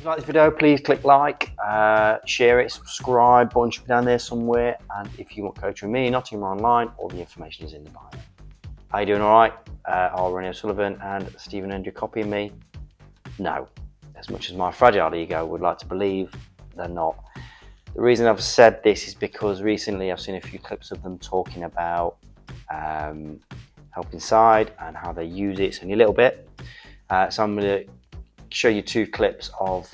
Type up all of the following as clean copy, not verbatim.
you like this video, please click like, share it, subscribe, button should be down there somewhere. And if you want coaching with me, Nottingham Online, all the information is in the bio. How you doing? All right? Ronnie O'Sullivan and Stephen Hendry copying me? No. As much as my fragile ego would like to believe, they're not. The reason I've said this is because recently I've seen a few clips of them talking about Help Inside and how they use it. It's only a little bit. So I'm going to show you two clips of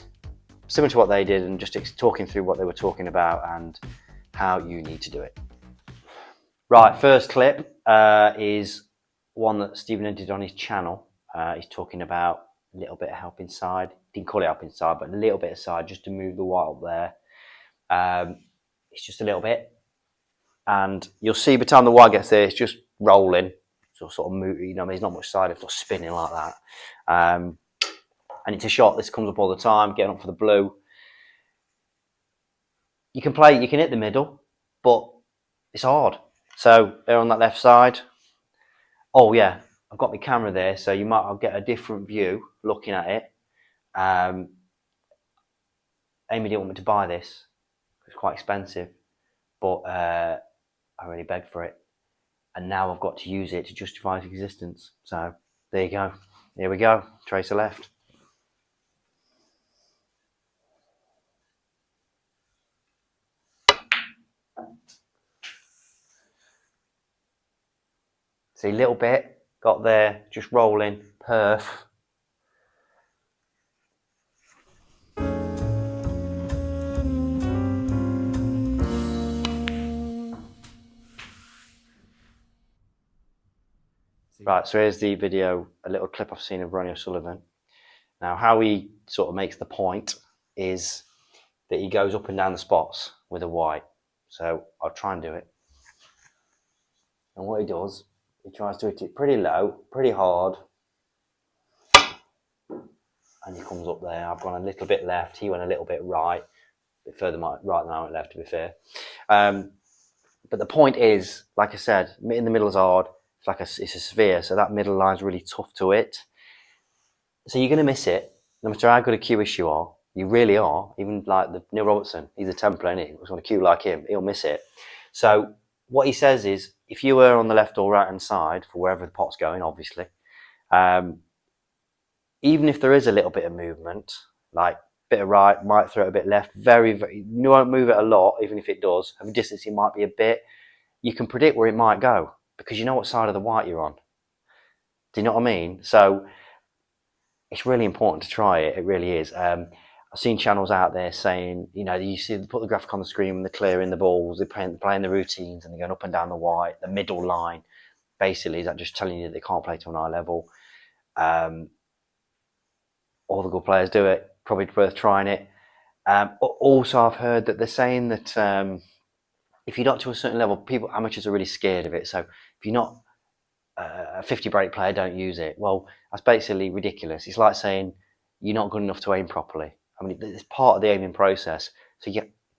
similar to what they did and just talking through what they were talking about and how you need to do it. Right, first clip is one that Stephen did on his channel. He's talking about a little bit of Help Inside. Didn't call it Help Inside, but a little bit aside just to move the white up there. It's just a little bit, and you'll see by the time the white gets there, it's just rolling, so sort of move. You know, there's not much side, it's not spinning like that. And it's a shot. This comes up all the time. Getting up for the blue. You can play. You can hit the middle, but it's hard. So they're on that left side. Oh yeah, I've got my camera there, so I'll get a different view looking at it. Amy didn't want me to buy this. It's quite expensive, but I really begged for it, and now I've got to use it to justify its existence. So there you go. Here we go. Tracer left. See, a little bit got there, just rolling, perf. Right, so here's the video, a little clip I've seen of Ronnie O'Sullivan. Now, how he sort of makes the point is that he goes up and down the spots with a white. So I'll try and do it. And what he does, he tries to hit it pretty low, pretty hard. And he comes up there. I've gone a little bit left. He went a little bit right. A bit further right than I went left, to be fair. But the point is, like I said, in the middle is hard. It's a sphere, so that middle line's really tough to hit. So you're going to miss it, no matter how good a cueist you are. You really are. Even like Neil Robertson, he's a Templar, isn't he? If on a cue like him, he'll miss it. So what he says is, if you were on the left or right hand side for wherever the pot's going, obviously, even if there is a little bit of movement, like a bit of right, might throw it a bit left, you won't move it a lot, even if it does. Of a distance, it might be a bit. You can predict where it might go, because you know what side of the white you're on. Do you know what I mean? So it's really important to try it. It really is. I've seen channels out there saying, you know, you see, they put the graphic on the screen when they're clearing the balls, they're playing the routines, and they're going up and down the white, the middle line. Basically, is that just telling you that they can't play to an high level? All the good players do it. Probably worth trying it. Also, I've heard that they're saying that if you're not to a certain level, amateurs are really scared of it. So if you're not a 50 break player, don't use it. Well, that's basically ridiculous. It's like saying you're not good enough to aim properly. I mean, it's part of the aiming process. So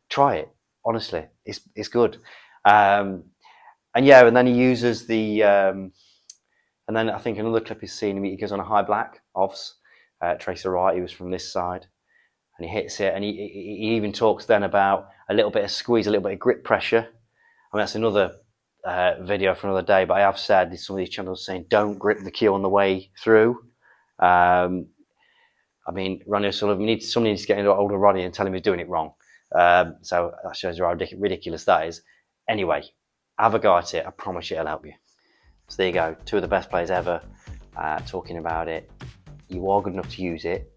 try it. Honestly, it's good. And then he uses the, and then I think another clip is seen, he goes on a high black offs, tracer right, he was from this side, and he hits it, and he even talks then about a little bit of squeeze, a little bit of grip pressure. I mean, that's another video for another day, but I have said some of these channels saying don't grip the cue on the way through. I mean, Ronnie O'Sullivan, somebody needs to get into older Ronnie and tell him he's doing it wrong. So that shows you how ridiculous that is. Anyway, have a go at it. I promise you it'll help you. So there you go. Two of the best players ever talking about it. You are good enough to use it,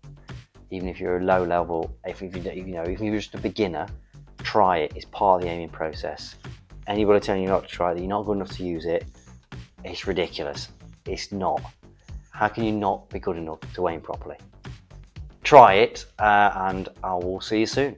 even if you're a low level. If you're just a beginner, try it. It's part of the aiming process. Anybody telling you not to try it, that you're not good enough to use it, it's ridiculous. It's not. How can you not be good enough to aim properly? Try it, and I will see you soon.